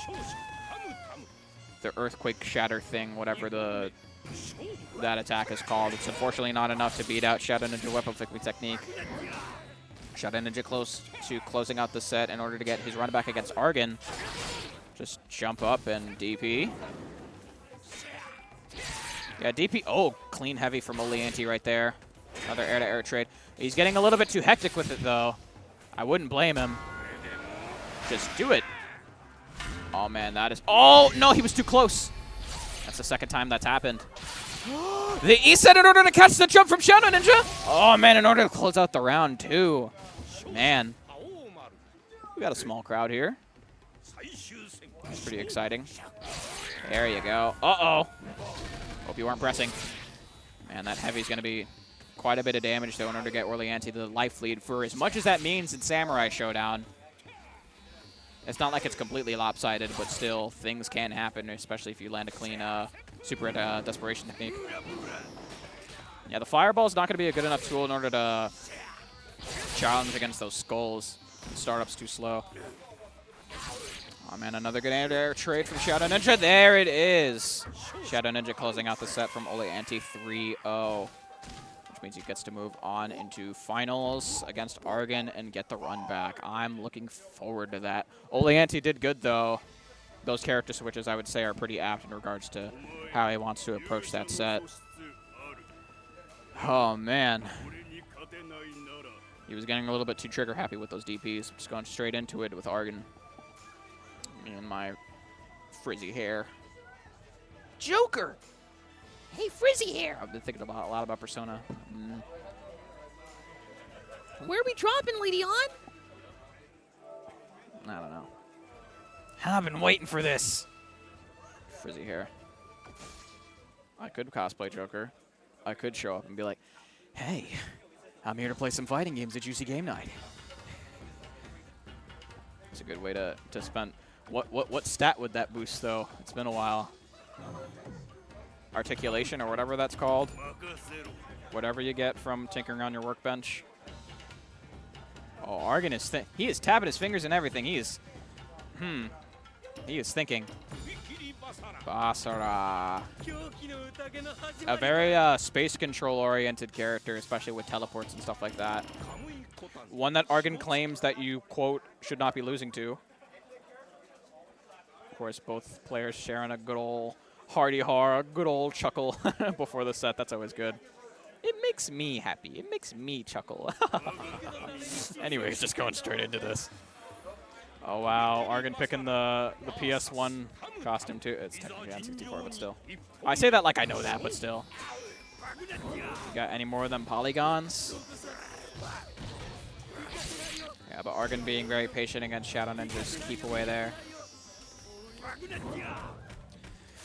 The Earthquake Shatter thing, whatever that attack is called. It's unfortunately not enough to beat out Shadow Ninja Weapon Flipping Technique. Shadow Ninja close to closing out the set in order to get his run back against Argon. Just jump up and DP. Yeah, DP. Oh, clean heavy from Oleanti right there. Another air-to-air trade. He's getting a little bit too hectic with it, though. I wouldn't blame him. Just do it. Oh, man, that is... Oh, no, he was too close. That's the second time that's happened. The E-set in order to catch the jump from Shadow Ninja. Oh, man, in order to close out the round, too. Man. We got a small crowd here. That's pretty exciting. There you go. Uh-oh. Hope you weren't pressing. Man, that heavy's going to be quite a bit of damage, though, in order to get Oleanti the life lead. For as much as that means in Samurai Shodown, it's not like it's completely lopsided, but still, things can happen, especially if you land a clean super desperation technique. Yeah, the fireball's not going to be a good enough tool in order to challenge against those skulls. The startup's too slow. Oh, man, another good air trade from Shadow Ninja. There it is. Shadow Ninja closing out the set from Oleanti 3-0. Which means he gets to move on into finals against Argon and get the run back. I'm looking forward to that. Oleanti did good, though. Those character switches, I would say, are pretty apt in regards to how he wants to approach that set. Oh, man. He was getting a little bit too trigger happy with those DPs. Just going straight into it with Argon. And my frizzy hair. Joker! Hey, frizzy hair! I've been thinking a lot about Persona. Where are we dropping, Lady On? I don't know. I've been waiting for this. Frizzy hair. I could cosplay Joker. I could show up and be like, hey, I'm here to play some fighting games at Juicy Game Night. It's a good way to spend... What stat would that boost, though? It's been a while. Articulation or whatever that's called. Whatever you get from tinkering on your workbench. Oh, Argon is he is tapping his fingers and everything. He is thinking. Basara. A very space control oriented character, especially with teleports and stuff like that. One that Argon claims that you, quote, should not be losing to. Of course, both players sharing a good old hearty a good old chuckle before the set. That's always good. It makes me happy. It makes me chuckle. Anyways, just going straight into this. Oh, wow. Argon picking the PS1 costume, too. It's technically on 64, but still. I say that like I know that, but still. You got any more of them polygons? Yeah, but Argon being very patient against Shadow Ninja's keep away there.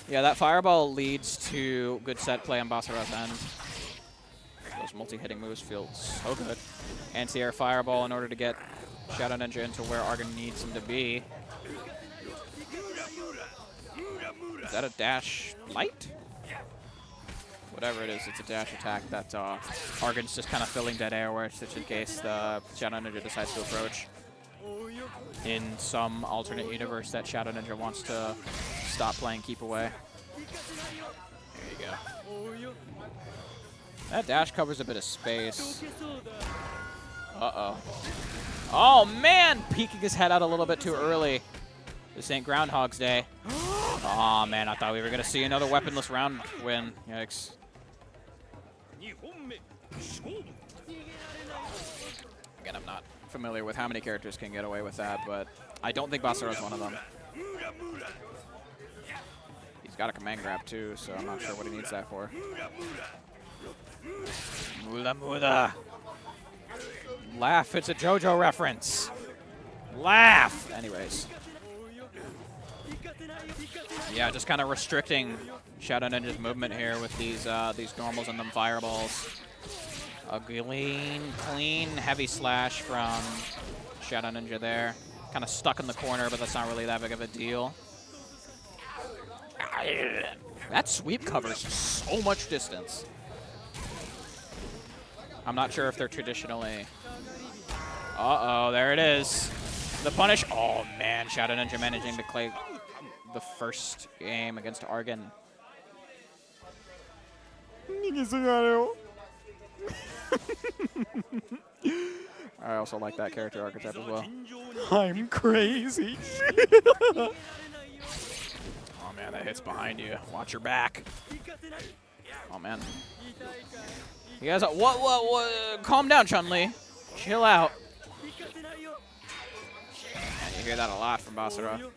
Yeah, that fireball leads to good set play on Basara's end. Those multi-hitting moves feel so good. Anti-air fireball in order to get Shadow Ninja into where Argon needs him to be. Is that a dash light? Whatever it is, it's a dash attack that Argon's just kind of filling dead air where, just in case the Shadow Ninja decides to approach. In some alternate universe that Shadow Ninja wants to stop playing Keep Away. There you go. That dash covers a bit of space. Uh-oh. Oh, man! Peeking his head out a little bit too early. This ain't Groundhog's Day. Oh, man, I thought we were going to see another weaponless round win. Yikes. Again, I'm not familiar with how many characters can get away with that, but I don't think Basara's one of them. He's got a command grab, too, so I'm not sure what he needs that for. Mula Mula. Laugh, it's a JoJo reference. Laugh! Anyways. Yeah, just kind of restricting Shadow Ninja's movement here with these normals and them fireballs. A clean, heavy slash from Shadow Ninja there. Kind of stuck in the corner, but that's not really that big of a deal. That sweep covers so much distance. I'm not sure if they're traditionally... Uh-oh, there it is. The punish. Oh, man, Shadow Ninja managing to play the first game against Argon. I also like that character archetype as well. I'm crazy. Oh, man, that hit's behind you. Watch your back. Oh, man. You guys, what? Calm down, Chun-Li. Chill out. Man, you hear that a lot from Basara.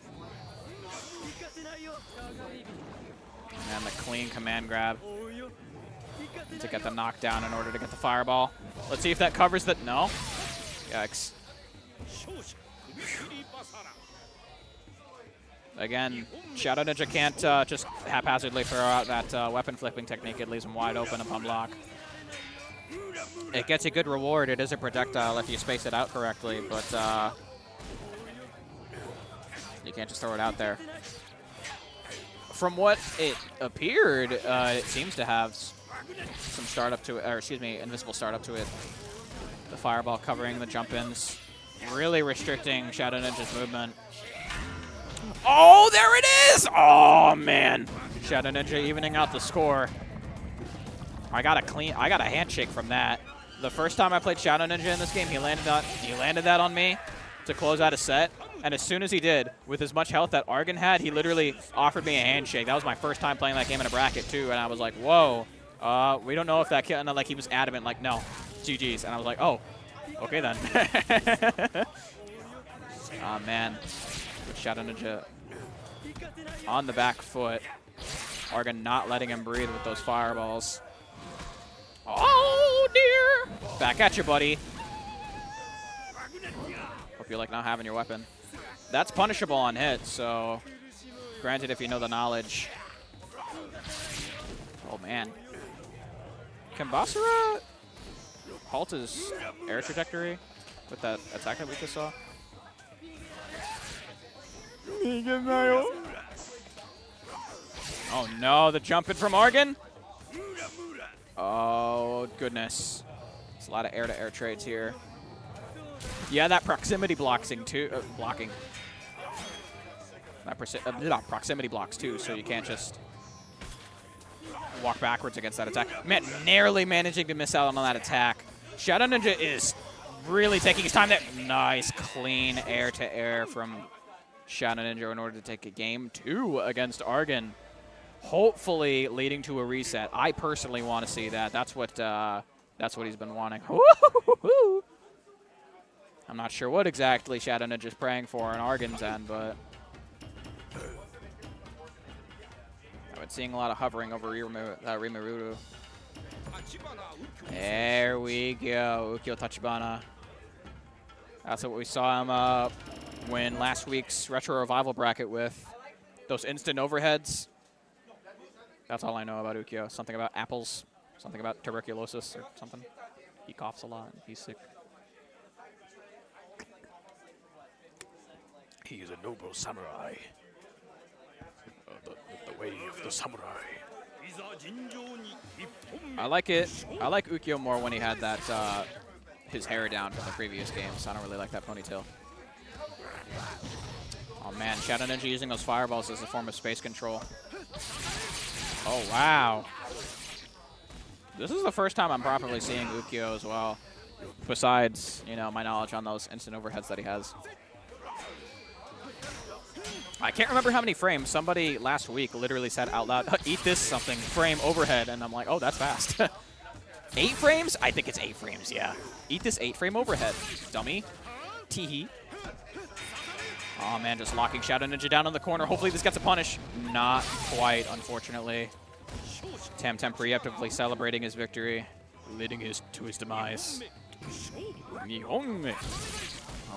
And the clean command grab to get the knockdown in order to get the fireball. Let's see if that covers the... No. Yikes. Again, Shadow Ninja can't just haphazardly throw out that weapon flipping technique. It leaves him wide open upon block. It gets a good reward. It is a projectile if you space it out correctly, but you can't just throw it out there. From what it appeared, it seems to have some startup to it, or excuse me, invisible startup to it. The fireball covering the jump-ins, really restricting Shadow Ninja's movement. Oh, there it is! Oh, man. Shadow Ninja evening out the score. I got a handshake from that. The first time I played Shadow Ninja in this game, he landed that on me to close out a set. And as soon as he did, with as much health that Argon had, he literally offered me a handshake. That was my first time playing that game in a bracket, too. And I was like, whoa, we don't know if that kid, and like he was adamant, like, no, GG's. And I was like, oh, okay then. Oh, man. Shadow Ninja on the back foot. Argon not letting him breathe with those fireballs. Oh, dear. Back at you, buddy. Hope you like not having your weapon. That's punishable on hit, so granted if you know the knowledge. Oh, man. Can Basara halt his air trajectory with that attack that we just saw? Oh, no. The jump in from Argon. Oh, goodness. There's a lot of air-to-air trades here. Yeah, that proximity blocking too. Blocking. That proximity blocks too, so you can't just walk backwards against that attack. Man, narrowly managing to miss out on that attack. Shadow Ninja is really taking his time there. Nice, clean air-to-air from Shadow Ninja in order to take a game 2 against Argon. Hopefully leading to a reset. I personally want to see that. That's what he's been wanting. I'm not sure what exactly Shadow Ninja's praying for on Argon's end, but I've been seeing a lot of hovering over Rimuru. There we go. Ukyo Tachibana. That's what we saw him win last week's Retro Revival bracket with. Those instant overheads. That's all I know about Ukyo. Something about apples. Something about tuberculosis or something. He coughs a lot. He's sick. He is a noble samurai. The way of the samurai. I like it. I like Ukyo more when he had that his hair down from the previous games. I don't really like that ponytail. Oh man, Shadow Ninja using those fireballs as a form of space control. Oh wow. This is the first time I'm properly seeing Ukyo as well. besides, you know, my knowledge on those instant overheads that he has. I can't remember how many frames. Somebody last week literally said out loud, eat this something, frame overhead. And I'm like, oh, that's fast. 8 frames? I think it's 8 frames, yeah. Eat this 8-frame overhead, dummy. Teehee. Oh, man, just locking Shadow Ninja down in the corner. Hopefully this gets a punish. Not quite, unfortunately. Tam preemptively celebrating his victory, leading to his demise. Oh,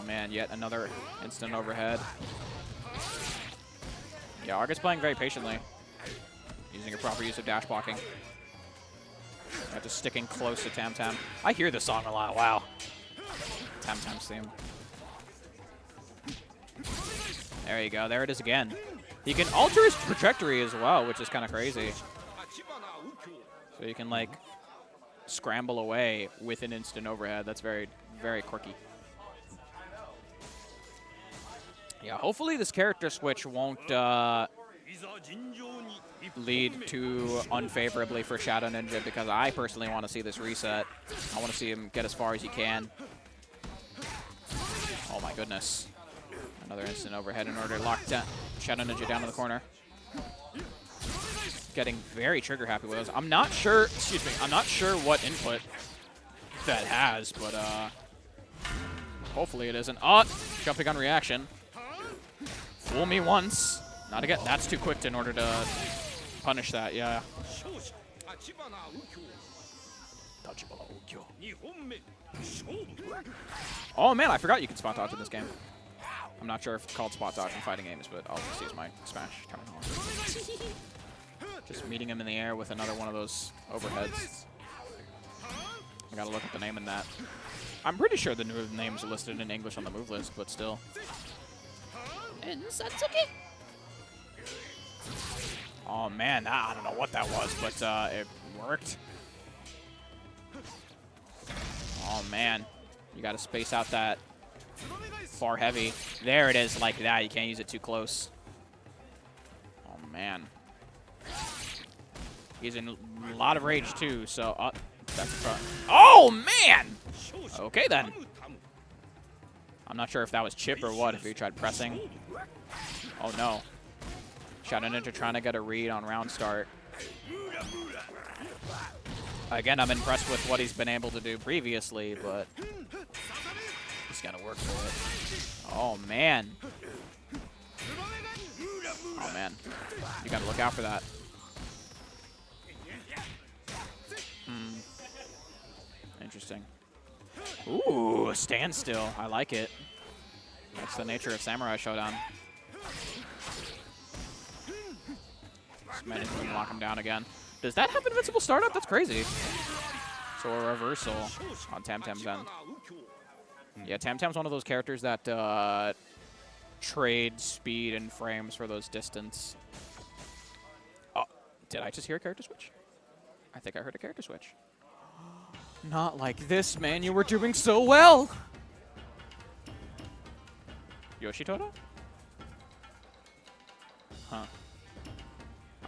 man, yet another instant overhead. Yeah, Argus playing very patiently, using a proper use of dash blocking. Just sticking close to Tam. I hear this song a lot. Wow. Tam's theme. There you go. There it is again. He can alter his trajectory as well, which is kind of crazy. So you can, like, scramble away with an instant overhead. That's very, very quirky. Yeah, hopefully this character switch won't lead too unfavorably for Shadow Ninja, because I personally want to see this reset. I want to see him get as far as he can. Oh my goodness. Another instant overhead in order to lock down Shadow Ninja down in the corner. Getting very trigger happy with those. I'm not sure, excuse me, I'm not sure what input that has, but hopefully it isn't. Oh, jumping on reaction. Fool me once. Not again. That's too quick in order to punish that, yeah. Oh man, I forgot you can spot dodge in this game. I'm not sure if it's called spot dodge in fighting games, but I'll just use my Smash terminology. Just meeting him in the air with another one of those overheads. I gotta look at the name in that. I'm pretty sure the new names are listed in English on the move list, but still. And Satsuki. Oh man, I don't know what that was, but it worked. Oh man, you gotta space out that far heavy. There it is, like that. You can't use it too close. Oh man. He's in a lot of rage too, so that's a front. Oh man! Okay then. I'm not sure if that was chip or what, if he tried pressing. Oh no. Shadow Ninja trying to get a read on round start. Again, I'm impressed with what he's been able to do previously, but he's got to work for it. Oh man. Oh man. You got to look out for that. Interesting. Ooh, a standstill. I like it. That's the nature of Samurai Shodown. Just managed to lock him down again. Does that have invincible startup? That's crazy. So a reversal on Tam's end. Yeah, Tam's one of those characters that trade speed and frames for those distance. Oh, did I just hear a character switch? I think I heard a character switch. Not like this, man. You were doing so well. Yoshitoto? Huh.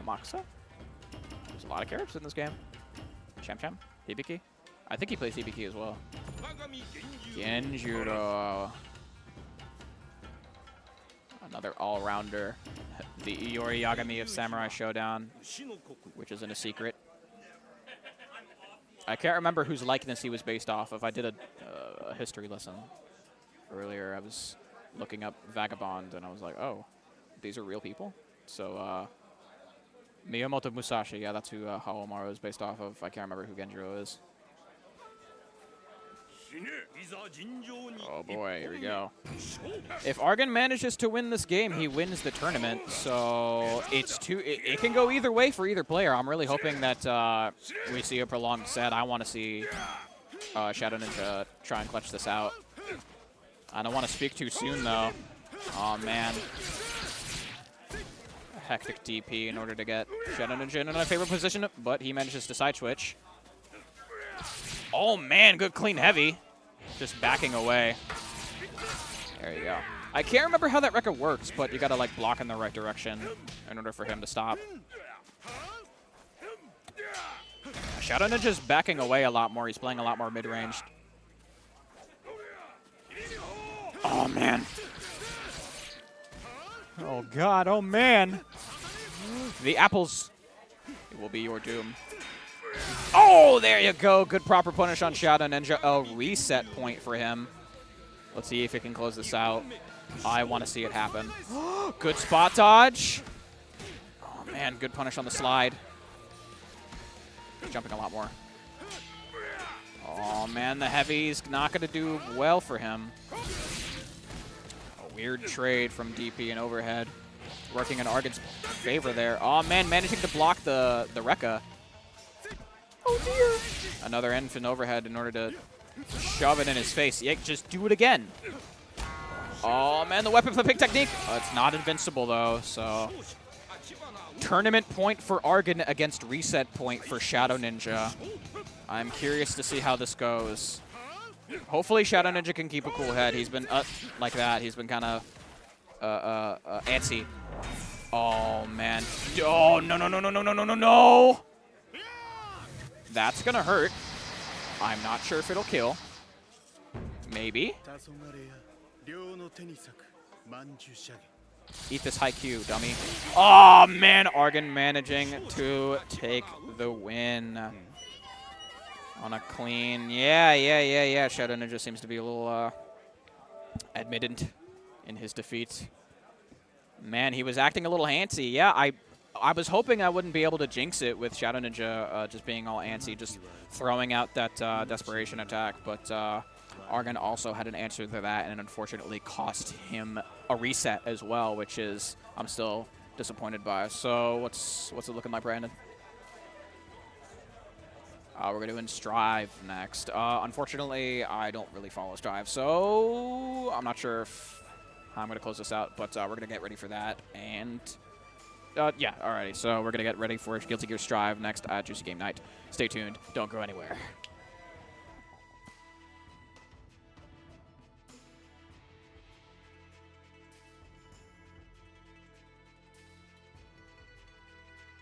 Amakusa? There's a lot of characters in this game. Cham, Hibiki? I think he plays Hibiki as well. Genjuro. Another all-rounder. The Iori Yagami of Samurai Shodown, which isn't a secret. I can't remember whose likeness he was based off of. I did a history lesson earlier. I was looking up Vagabond, and I was like, oh, these are real people? So, Miyamoto Musashi, yeah, that's who Haomaru is based off of. I can't remember who Genjuro is. Oh boy, here we go. If Argon manages to win this game, he wins the tournament. So it can go either way for either player. I'm really hoping that we see a prolonged set. I want to see Shadow Ninja try and clutch this out. I don't want to speak too soon though. Oh man. A hectic DP in order to get Shadow Ninja in a favorable position, but he manages to side switch. Oh man, good clean heavy. Just backing away. There you go. I can't remember how that record works, but you gotta like block in the right direction in order for him to stop. Shadow Ninja's backing away a lot more. He's playing a lot more mid-ranged. Oh, man. Oh, God. Oh, man. The apples. It will be your doom. Oh, there you go. Good proper punish on Shodown Ninja. A reset point for him. Let's see if it can close this out. I want to see it happen. Good spot dodge. Oh, man. Good punish on the slide. Jumping a lot more. Oh, man. The heavy's not going to do well for him. A weird trade from DP and overhead. Working in Argon's favor there. Oh, man. Managing to block the Rekka. Oh, dear. Another infant overhead in order to shove it in his face. Yeah, just do it again. Oh, man, the weapon flipping technique. It's not invincible, though, so... Tournament point for Argon against reset point for Shodown Ninja. I'm curious to see how this goes. Hopefully Shodown Ninja can keep a cool head. He's been like that. He's been kind of antsy. Oh, man. Oh, no, no, no, no, no, no, no, no, no! That's going to hurt. I'm not sure if it'll kill. Maybe. Eat this high Q, dummy. Oh, man. Argon managing to take the win. On a clean. Yeah. Shodown Ninja seems to be a little admitted in his defeat. Man, he was acting a little antsy. Yeah, I was hoping I wouldn't be able to jinx it with Shodown Ninja just being all antsy, just throwing out that desperation attack. But Argon also had an answer to that, and it unfortunately cost him a reset as well, which is I'm still disappointed by. So what's it looking like, Brandon? We're doing Strive next. Unfortunately, I don't really follow Strive, so I'm not sure how I'm going to close this out, but we're going to get ready for that. And yeah, alrighty. So we're going to get ready for Guilty Gear Strive next at Juicy Game Night. Stay tuned. Don't go anywhere.